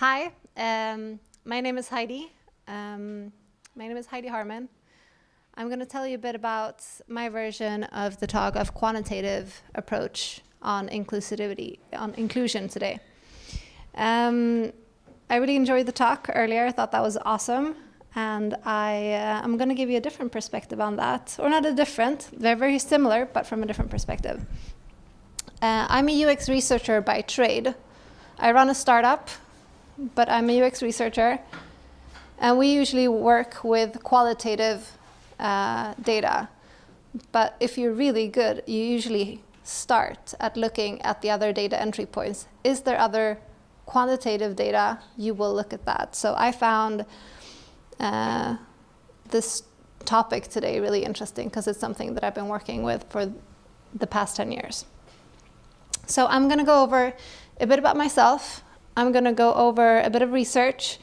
Hi, my name is Heidi. My name is Heidi Harman. I'm going to tell you a bit about my version of the talk of quantitative approach on inclusion today. I really enjoyed the talk earlier. I thought that was awesome. And I'm going to give you a different perspective on that. Or not a different, they're very similar, but from a different perspective. I'm a UX researcher by trade. I run a startup, but I'm a UX researcher. And we usually work with qualitative data. But if you're really good, you usually start at looking at the other data entry points. Is there other quantitative data? You will look at that. So I found this topic today really interesting because it's something that I've been working with for the past 10 years. So I'm going to go over a bit about myself. I'm going to go over a bit of research.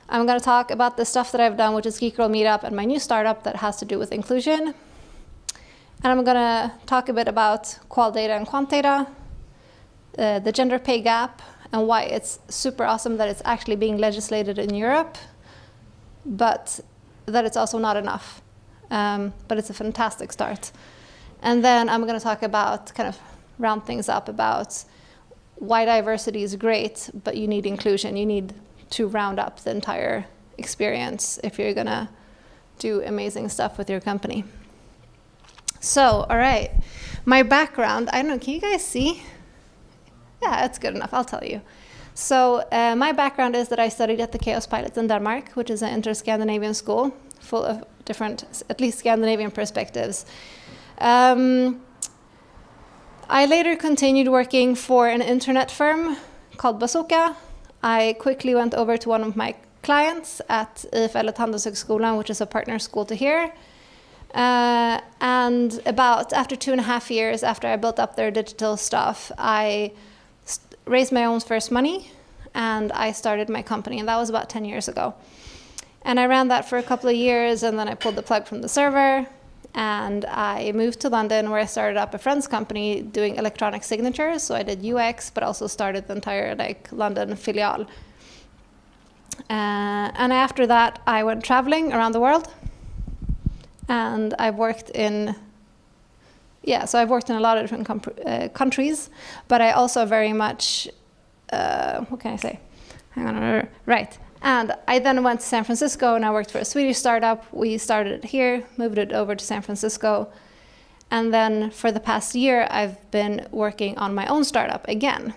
I'm going to talk about the stuff that I've done, which is Geek, Meetup, and my new startup that has to do with inclusion. And I'm going to talk a bit about qual data and quant data, the gender pay gap, and why it's super awesome that it's actually being legislated in Europe, but that it's also not enough. But it's a fantastic start. And then I'm going to talk about, kind of round things up, about why diversity is great, but you need inclusion. You need to round up the entire experience if you're going to do amazing stuff with your company. So, all right, my background, I don't know, can you guys see? Yeah, that's good enough, I'll tell you. So my background is that I studied at the Chaos Pilots in Denmark, which is an inter-Scandinavian school full of different, at least Scandinavian perspectives. I later continued working for an internet firm called Bazooka. I quickly went over to one of my clients at IFL at Handelshögskolan, which is a partner school to here. And after 2.5 years after I built up their digital stuff, I raised my own first money and I started my company, and that was about 10 years ago. And I ran that for a couple of years, and then I pulled the plug from the server and I moved to London, where I started up a friend's company doing electronic signatures. So I did UX, but also started the entire London filial. And after that, I went traveling around the world. And I've worked in, I've worked in a lot of different countries, but I also very much, what can I say? Hang on, right. And I then went to San Francisco and I worked for a Swedish startup. We started it here, moved it over to San Francisco. And then for the past year, I've been working on my own startup again.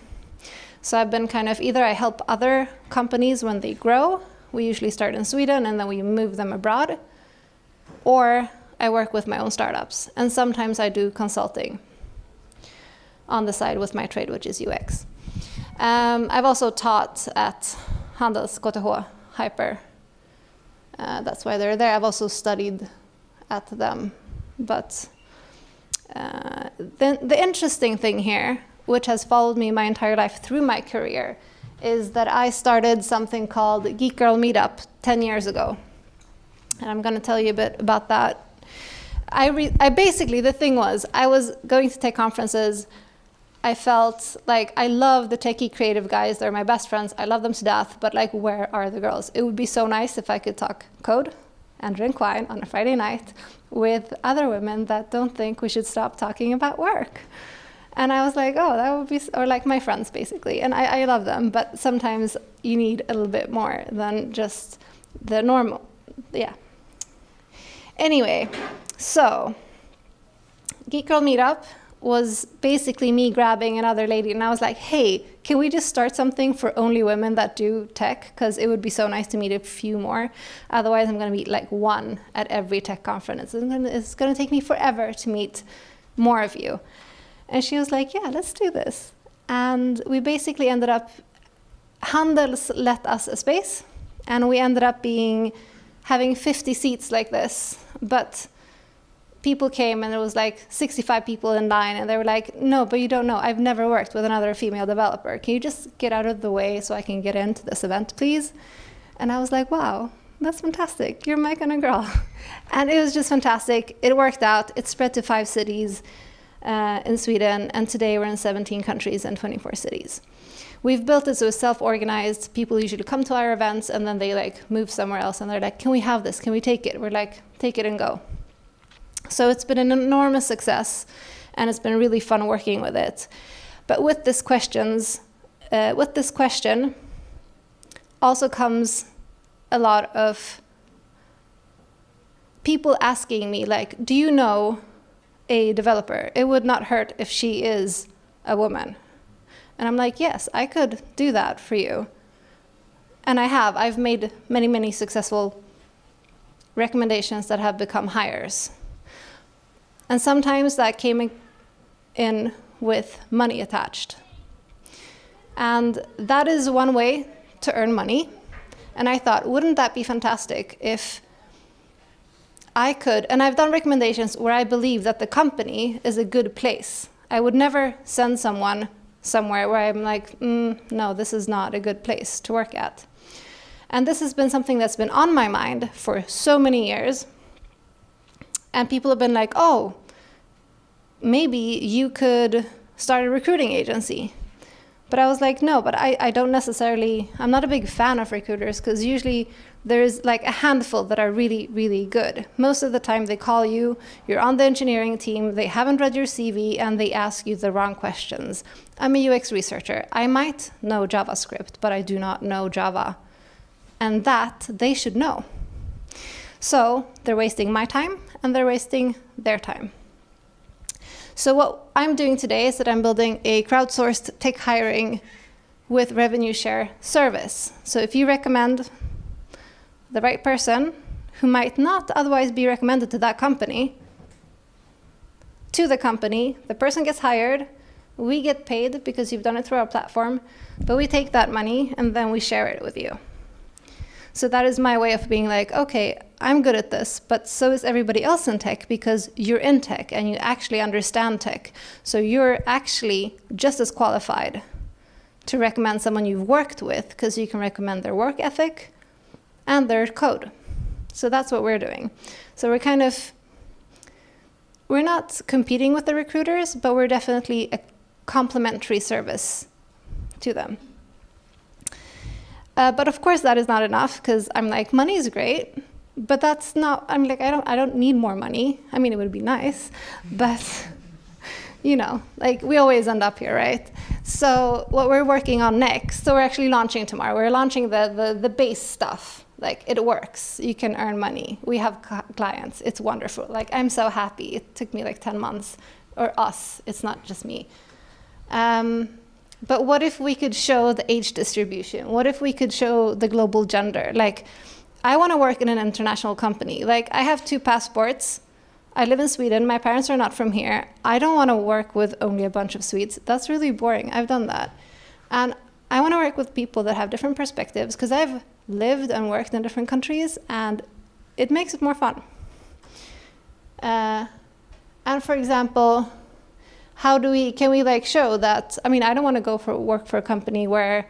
So I've been kind of, either I help other companies when they grow. We usually start in Sweden and then we move them abroad. Or I work with my own startups. And sometimes I do consulting on the side with my trade, which is UX. I've also taught at Handels, KTH, Hyper. That's why they're there. I've also studied at them. But the interesting thing here, which has followed me my entire life through my career, is that I started something called Geek Girl Meetup 10 years ago. And I'm going to tell you a bit about that. I basically, the thing was, I was going to take conferences. I felt like I love the techie creative guys. They're my best friends. I love them to death. But where are the girls? It would be so nice if I could talk code and drink wine on a Friday night with other women that don't think we should stop talking about work. And I was like, oh, that would be, or like my friends, basically. And I love them. But sometimes you need a little bit more than just the normal. Yeah. Anyway, so Geek Girl Meetup was basically me grabbing another lady, and I was like, hey, can we just start something for only women that do tech? Because it would be so nice to meet a few more. Otherwise, I'm going to meet one at every tech conference. It's going to take me forever to meet more of you. And she was like, yeah, let's do this. And we basically ended up, Handels let us a space, and we ended up having 50 seats like this, but people came and there was 65 people in line, and they were like, no, but you don't know, I've never worked with another female developer. Can you just get out of the way so I can get into this event, please? And I was like, wow, that's fantastic. You're my kind of girl. And it was just fantastic. It worked out. It spread to 5 cities in Sweden, and today we're in 17 countries and 24 cities. we've built it so it's self-organized. People usually come to our events and then they like move somewhere else and they're like, can we have this? Can we take it? We're like, take it and go. So it's been an enormous success and it's been really fun working with it. But with this question also comes a lot of people asking me, like, do you know a developer? It would not hurt if she is a woman. And I'm like, yes, I could do that for you. And I have. I've made many, many successful recommendations that have become hires. And sometimes that came in with money attached. And that is one way to earn money. And I thought, wouldn't that be fantastic if I could, and I've done recommendations where I believe that the company is a good place. I would never send someone somewhere where I'm like, no, this is not a good place to work at. And this has been something that's been on my mind for so many years. And people have been like, oh, maybe you could start a recruiting agency. But I was like, no, but I don't necessarily, I'm not a big fan of recruiters because usually there's like a handful that are really, really good. Most of the time they call you, you're on the engineering team, they haven't read your CV and they ask you the wrong questions. I'm a UX researcher. I might know JavaScript, but I do not know Java. And that they should know. So they're wasting my time and they're wasting their time. So what I'm doing today is that I'm building a crowdsourced tech hiring with revenue share service. So if you recommend the right person who might not otherwise be recommended to that company, to the company, the person gets hired, we get paid because you've done it through our platform, but we take that money and then we share it with you. So that is my way of being like, okay, I'm good at this, but so is everybody else in tech because you're in tech and you actually understand tech. So you're actually just as qualified to recommend someone you've worked with because you can recommend their work ethic and their code. So that's what we're doing. So we're not competing with the recruiters, but we're definitely a complementary service to them. But of course that is not enough because I'm like, money is great, but that's not, I'm like, I don't need more money. I mean, it would be nice, but you know, like we always end up here, right? So what we're working on next, so we're actually launching tomorrow. We're launching the base stuff. Like it works, you can earn money. We have clients, it's wonderful. Like I'm so happy. It took me like 10 months, or us, it's not just me. But what if we could show the age distribution? What if we could show the global gender? Like, I want to work in an international company. Like, I have 2 passports. I live in Sweden. My parents are not from here. I don't want to work with only a bunch of Swedes. That's really boring. I've done that. And I want to work with people that have different perspectives because I've lived and worked in different countries and it makes it more fun. And for example, can we like show that, I mean, I don't want to work for a company where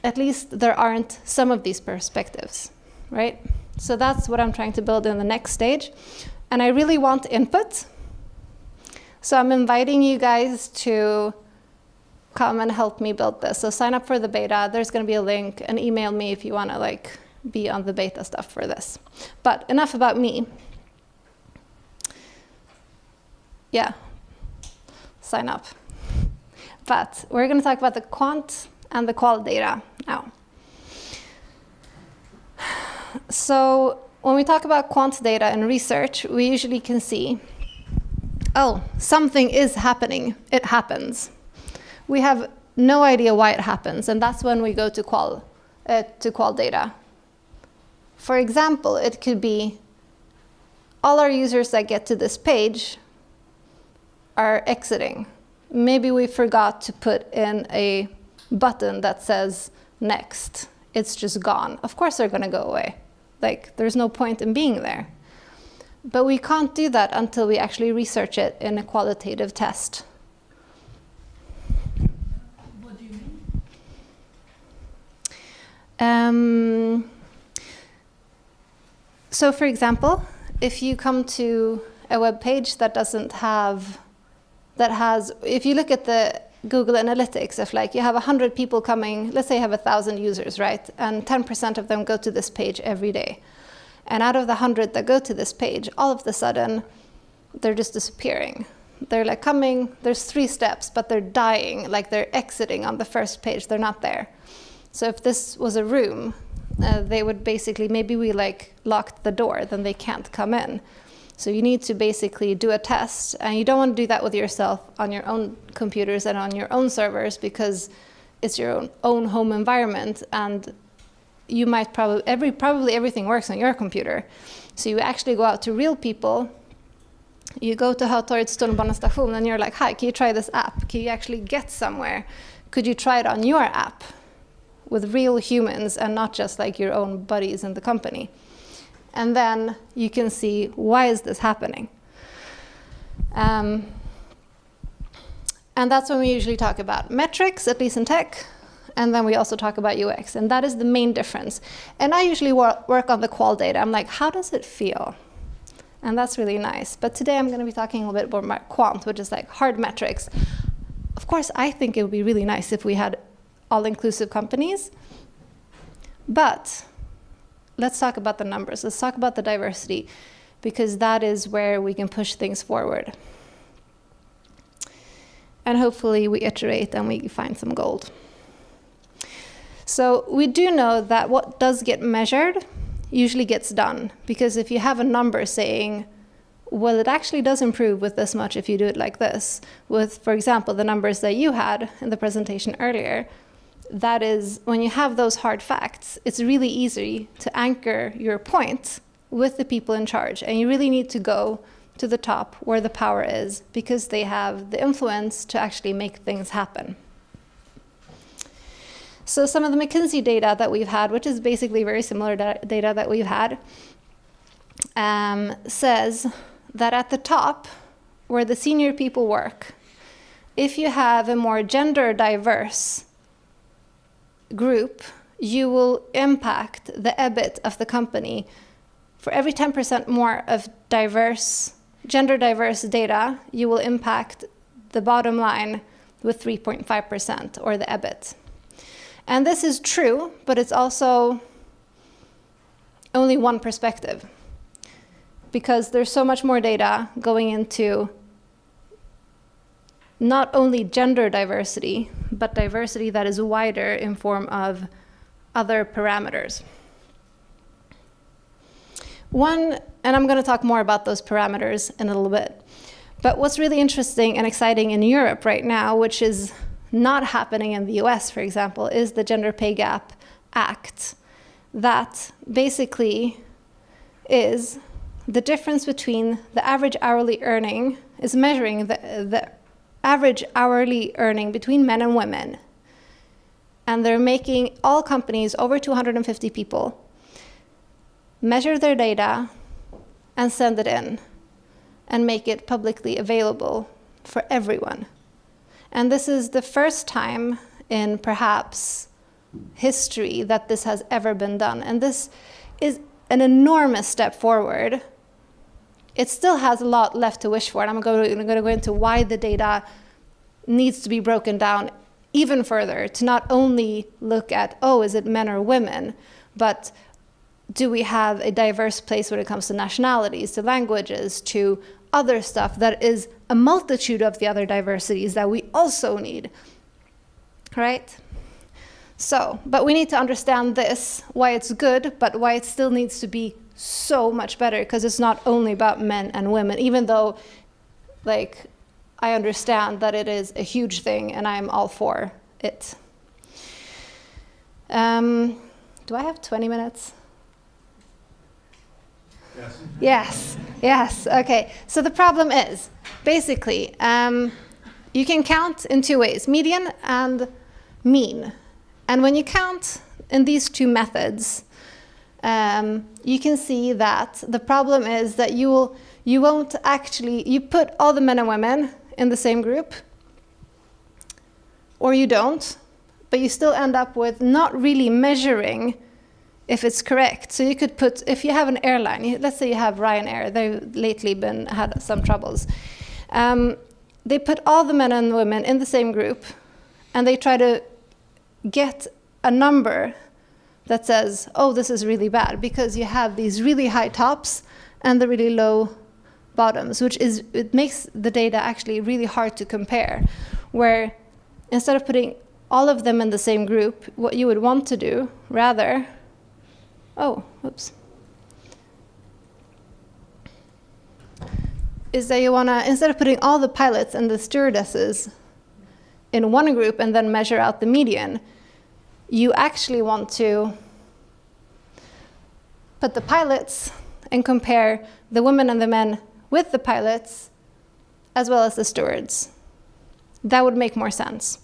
at least there aren't some of these perspectives, right? So that's what I'm trying to build in the next stage. And I really want input. So I'm inviting you guys to come and help me build this. So sign up for the beta. There's going to be a link, and email me if you want to like be on the beta stuff for this. But enough about me. Yeah. Sign up. But we're going to talk about the quant and the qual data now. So when we talk about quant data and research, we usually can see, oh, something is happening. It happens. We have no idea why it happens, and that's when we go to qual data. For example, it could be all our users that get to this page are exiting. Maybe we forgot to put in a button that says next. It's just gone. Of course they're going to go away. Like, there's no point in being there. But we can't do that until we actually research it in a qualitative test. What do you mean? So for example, if you come to a web page that doesn't have, if you look at the Google Analytics. If like you have 100 people coming, let's say you have 1,000 users, right? And 10% of them go to this page every day. And out of the 100 that go to this page, all of a sudden, they're just disappearing. They're like coming, there's 3 steps, but they're dying, like they're exiting on the first page, they're not there. So if this was a room, they would basically, maybe we like locked the door, then they can't come in. So you need to basically do a test, and you don't want to do that with yourself on your own computers and on your own servers, because it's your own home environment, and you might probably everything works on your computer. So you actually go out to real people. You go to Hötorgets tunnelbanestation and you're like, hi, can you try this app? Can you actually get somewhere? Could you try it on your app with real humans and not just like your own buddies in the company? And then you can see, why is this happening? And that's when we usually talk about metrics, at least in tech. And then we also talk about UX. And that is the main difference. And I usually work on the qual data. I'm like, how does it feel? And that's really nice. But today I'm going to be talking a little bit more about quant, which is like hard metrics. Of course, I think it would be really nice if we had all-inclusive companies. But let's talk about the numbers. Let's talk about the diversity, because that is where we can push things forward. And hopefully we iterate and we find some gold. So we do know that what does get measured usually gets done, because if you have a number saying, well, it actually does improve with this much if you do it like this, with, for example, the numbers that you had in the presentation earlier, that is, when you have those hard facts, it's really easy to anchor your point with the people in charge. And you really need to go to the top where the power is, because they have the influence to actually make things happen. So some of the McKinsey data that we've had, which is basically very similar data that we've had, says that at the top, where the senior people work, if you have a more gender diverse group, you will impact the EBIT of the company. For every 10% more of gender diverse data, you will impact the bottom line with 3.5%, or the EBIT. And this is true, but it's also only one perspective, because there's so much more data going into not only gender diversity, but diversity that is wider in form of other parameters. One, and I'm going to talk more about those parameters in a little bit, but what's really interesting and exciting in Europe right now, which is not happening in the US, for example, is the Gender Pay Gap Act. That basically is the difference between the average hourly earning, is measuring the average hourly earning between men and women. And they're making all companies over 250 people measure their data and send it in and make it publicly available for everyone. And this is the first time in perhaps history that this has ever been done. And this is an enormous step forward. It still has a lot left to wish for, and I'm going to go into why the data needs to be broken down even further, to not only look at, oh, is it men or women, but do we have a diverse place when it comes to nationalities, to languages, to other stuff that is a multitude of the other diversities that we also need, right? So, but we need to understand this, why it's good, but why it still needs to be so much better, because it's not only about men and women, even though, like, I understand that it is a huge thing and I'm all for it. Do I have 20 minutes? Yes. Yes, okay. So the problem is, basically, you can count in 2 ways, median and mean. And when you count in these 2 methods, you can see that the problem is that you won't actually, you put all the men and women in the same group, or you don't, but you still end up with not really measuring if it's correct. So you could put, if you have an airline, let's say you have Ryanair, they've lately had some troubles. they put all the men and women in the same group, and they try to get a number that says, oh, this is really bad, because you have these really high tops and the really low bottoms, it makes the data actually really hard to compare, where instead of putting all of them in the same group, what you would want to do rather, is that you want to, instead of putting all the pilots and the stewardesses in one group and then measure out the median, you actually want to put the pilots and compare the women and the men with the pilots as well as the stewards. That would make more sense.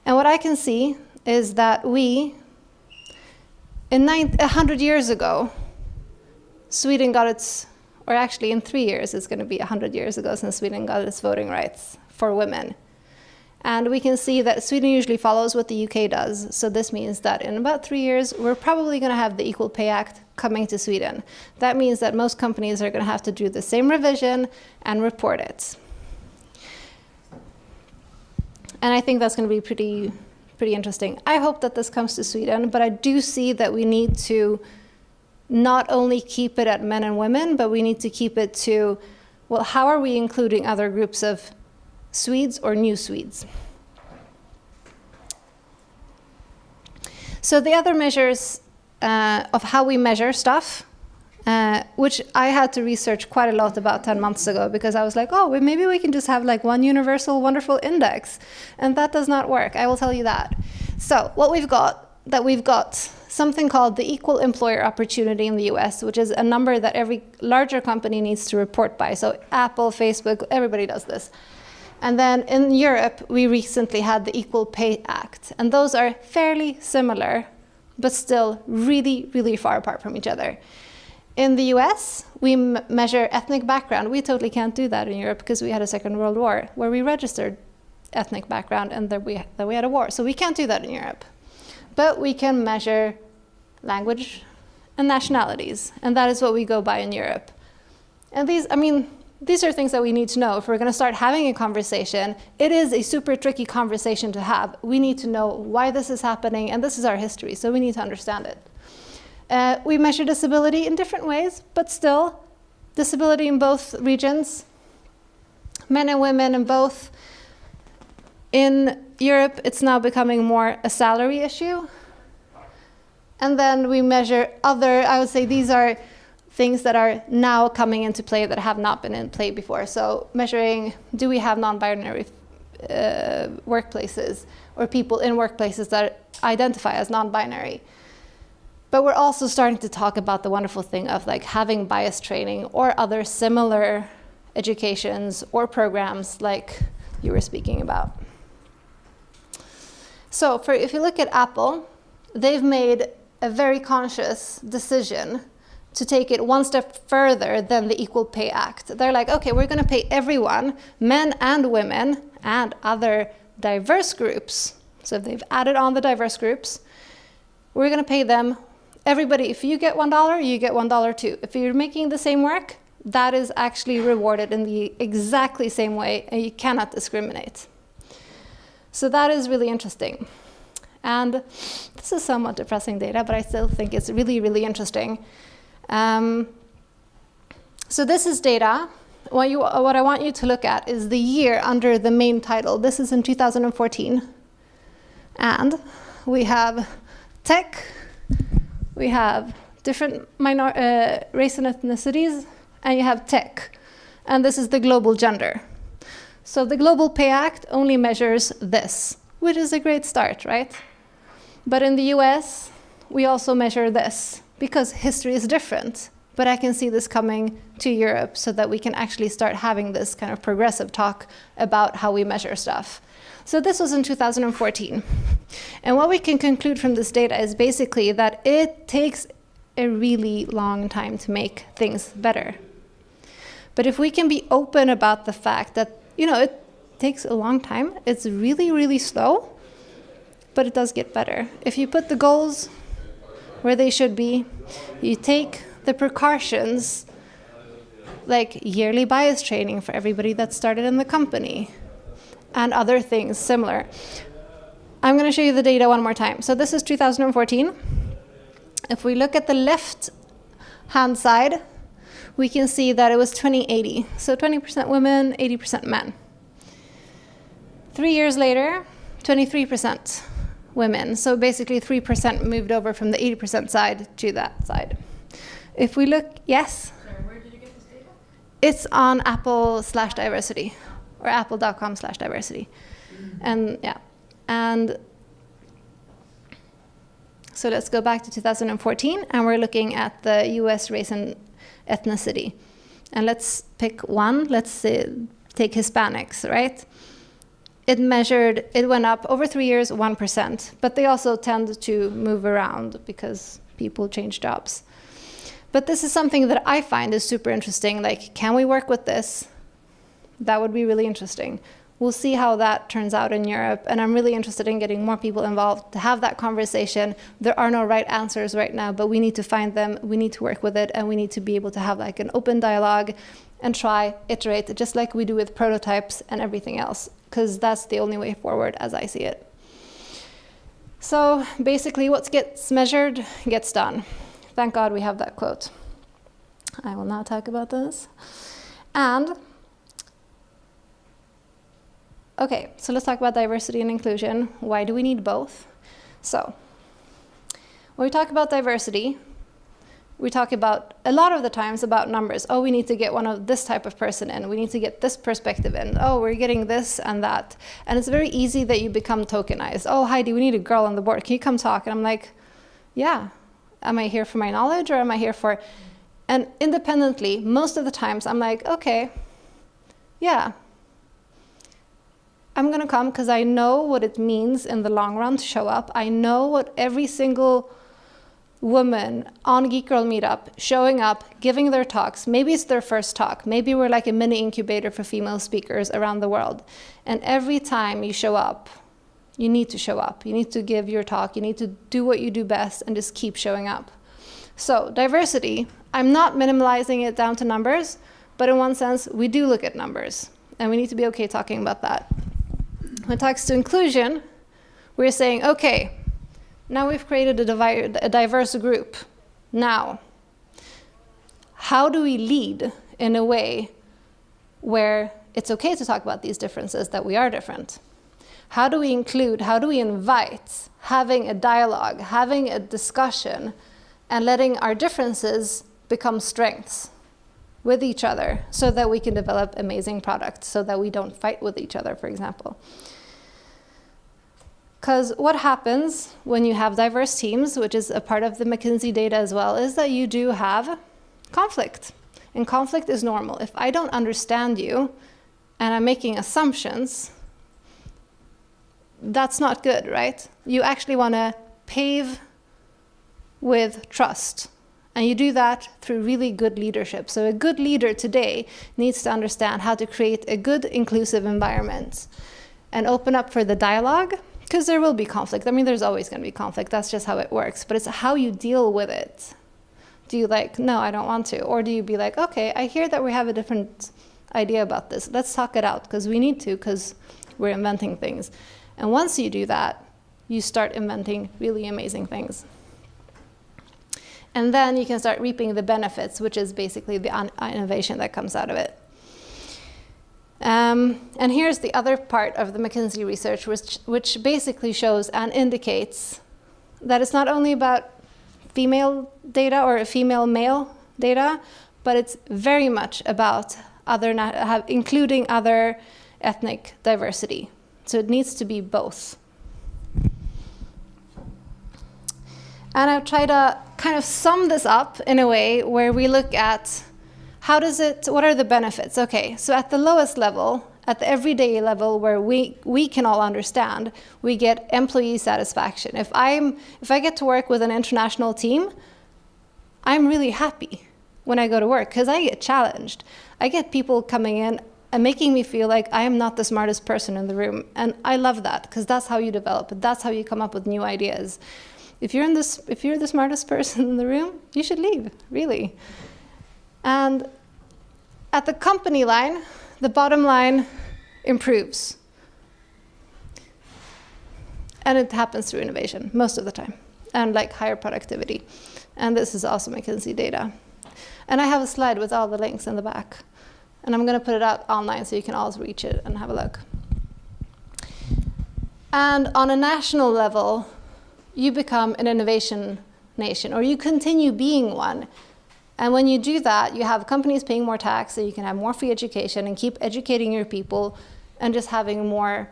And what I can see is that in 100 years ago, Sweden got its, or actually in 3 years, it's going to be 100 years ago since Sweden got its voting rights for women. And we can see that Sweden usually follows what the UK does. So this means that in about 3 years, we're probably going to have the Equal Pay Act coming to Sweden. That means that most companies are going to have to do the same revision and report it. And I think that's going to be pretty interesting. I hope that this comes to Sweden, but I do see that we need to not only keep it at men and women, but we need to keep it to, well, how are we including other groups of Swedes or new Swedes? So the other measures of how we measure stuff, which I had to research quite a lot about 10 months ago, because I was like, oh, well, maybe we can just have like one universal wonderful index. And that does not work, I will tell you that. So what we've got something called the Equal Employer Opportunity in the US, which is a number that every larger company needs to report by. So Apple, Facebook, everybody does this. And then in Europe, we recently had the Equal Pay Act. And those are fairly similar, but still really, really far apart from each other. In the US, we measure ethnic background. We totally can't do that in Europe because we had a Second World War where we registered ethnic background and then we had a war. So we can't do that in Europe. But we can measure language and nationalities. And that is what we go by in Europe. And these are things that we need to know. If we're going to start having a conversation, it is a super tricky conversation to have. We need to know why this is happening, and this is our history, so we need to understand it. We measure disability in different ways, but still, disability in both regions, men and women in both. In Europe, it's now becoming more a salary issue. And then we measure other, I would say these are things that are now coming into play that have not been in play before. So measuring, do we have non-binary workplaces or people in workplaces that identify as non-binary? But we're also starting to talk about the wonderful thing of like having bias training or other similar educations or programs like you were speaking about. So if you look at Apple, they've made a very conscious decision to take it one step further than the Equal Pay Act. They're like, okay, we're going to pay everyone, men and women, and other diverse groups. So if they've added on the diverse groups, we're going to pay them, everybody, if you get $1, you get $1 too. If you're making the same work, that is actually rewarded in the exactly same way, and you cannot discriminate. So that is really interesting. And this is somewhat depressing data, but I still think it's really, really interesting. So this is data. What I want you to look at is the year under the main title. This is in 2014. And we have tech, we have different race and ethnicities, and you have tech. And this is the global gender. So the Global Pay Act only measures this, which is a great start, right? But in the US, we also measure this because history is different. But I can see this coming to Europe so that we can actually start having this kind of progressive talk about how we measure stuff. So this was in 2014. And what we can conclude from this data is basically that it takes a really long time to make things better. But if we can be open about the fact that, it takes a long time, it's really, really slow, but it does get better. If you put the goals where they should be, you take the precautions like yearly bias training for everybody that started in the company and other things similar. I'm going to show you the data one more time. So this is 2014. If we look at the left-hand side, we can see that it was 20-80. So 20% women, 80% men. 3 years later, 23% women. So basically 3% moved over from the 80% side to that side. If we look, yes? Sorry, where did you get this data? It's on Apple/diversity or apple.com/diversity. And yeah. And so let's go back to 2014, and we're looking at the US race and ethnicity. And let's pick one. Let's take Hispanics, right? It went up over 3 years, 1%, but they also tend to move around because people change jobs. But this is something that I find is super interesting. Like, can we work with this? That would be really interesting. We'll see how that turns out in Europe, and I'm really interested in getting more people involved to have that conversation. There are no right answers right now, but we need to find them, we need to work with it, and we need to be able to have like an open dialogue and try, iterate, just like we do with prototypes and everything else, because that's the only way forward as I see it. So basically what gets measured gets done. Thank God we have that quote. I will now talk about this. And okay, so let's talk about diversity and inclusion. Why do we need both? So, when we talk about diversity, we talk about, a lot of the times, about numbers. Oh, we need to get one of this type of person in. We need to get this perspective in. Oh, we're getting this and that. And it's very easy that you become tokenized. Oh, Heidi, we need a girl on the board. Can you come talk? And I'm like, yeah. Am I here for my knowledge, or am I here for... And independently, most of the times, I'm like, okay, yeah. I'm going to come because I know what it means in the long run to show up. I know what every single woman on Geek Girl Meetup showing up, giving their talks. Maybe it's their first talk. Maybe we're like a mini incubator for female speakers around the world. And every time you show up, you need to show up. You need to give your talk. You need to do what you do best and just keep showing up. So diversity, I'm not minimalizing it down to numbers, but in one sense, we do look at numbers. And we need to be okay talking about that. When it talks to inclusion, we're saying, okay, now we've created a diverse group. Now, how do we lead in a way where it's okay to talk about these differences, that we are different? How do we include, how do we invite, having a dialogue, having a discussion, and letting our differences become strengths with each other so that we can develop amazing products, so that we don't fight with each other, for example. Because what happens when you have diverse teams, which is a part of the McKinsey data as well, is that you do have conflict. And conflict is normal. If I don't understand you and I'm making assumptions, that's not good, right? You actually want to pave with trust. And you do that through really good leadership. So a good leader today needs to understand how to create a good, inclusive environment and open up for the dialogue, because there will be conflict. I mean, there's always going to be conflict. That's just how it works. But it's how you deal with it. Do you like, no, I don't want to? Or do you be like, okay, I hear that we have a different idea about this. Let's talk it out, because we need to, because we're inventing things. And once you do that, you start inventing really amazing things. And then you can start reaping the benefits, which is basically the innovation that comes out of it. And here's the other part of the McKinsey research, which basically shows and indicates that it's not only about female data or female-male data, but it's very much about including other ethnic diversity. So it needs to be both. And I've tried to kind of sum this up in a way where we look at what are the benefits? Okay, so at the lowest level, at the everyday level where we can all understand, we get employee satisfaction. If I get to work with an international team, I'm really happy when I go to work because I get challenged. I get people coming in and making me feel like I am not the smartest person in the room. And I love that, because that's how you develop. That's how you come up with new ideas. If you're the smartest person in the room, you should leave, really. And At the company line, the bottom line improves. And it happens through innovation most of the time, and like higher productivity. And this is also McKinsey data. And I have a slide with all the links in the back. And I'm going to put it out online so you can all reach it and have a look. And on a national level, you become an innovation nation, or you continue being one. And when you do that, you have companies paying more tax, so you can have more free education and keep educating your people and just having more,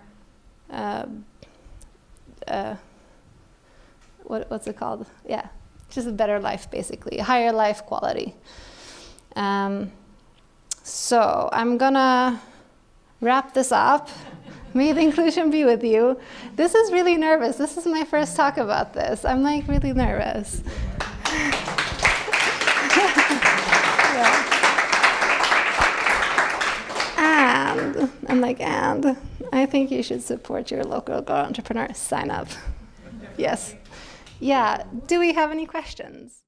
what's it called? Yeah, just a better life, basically, a higher life quality. So I'm gonna wrap this up. May the inclusion be with you. This is really nervous. This is my first talk about this. I'm like really nervous. Yeah. And I'm like, and I think you should support your local girl entrepreneur. Sign up. Yes. Yeah. Do we have any questions?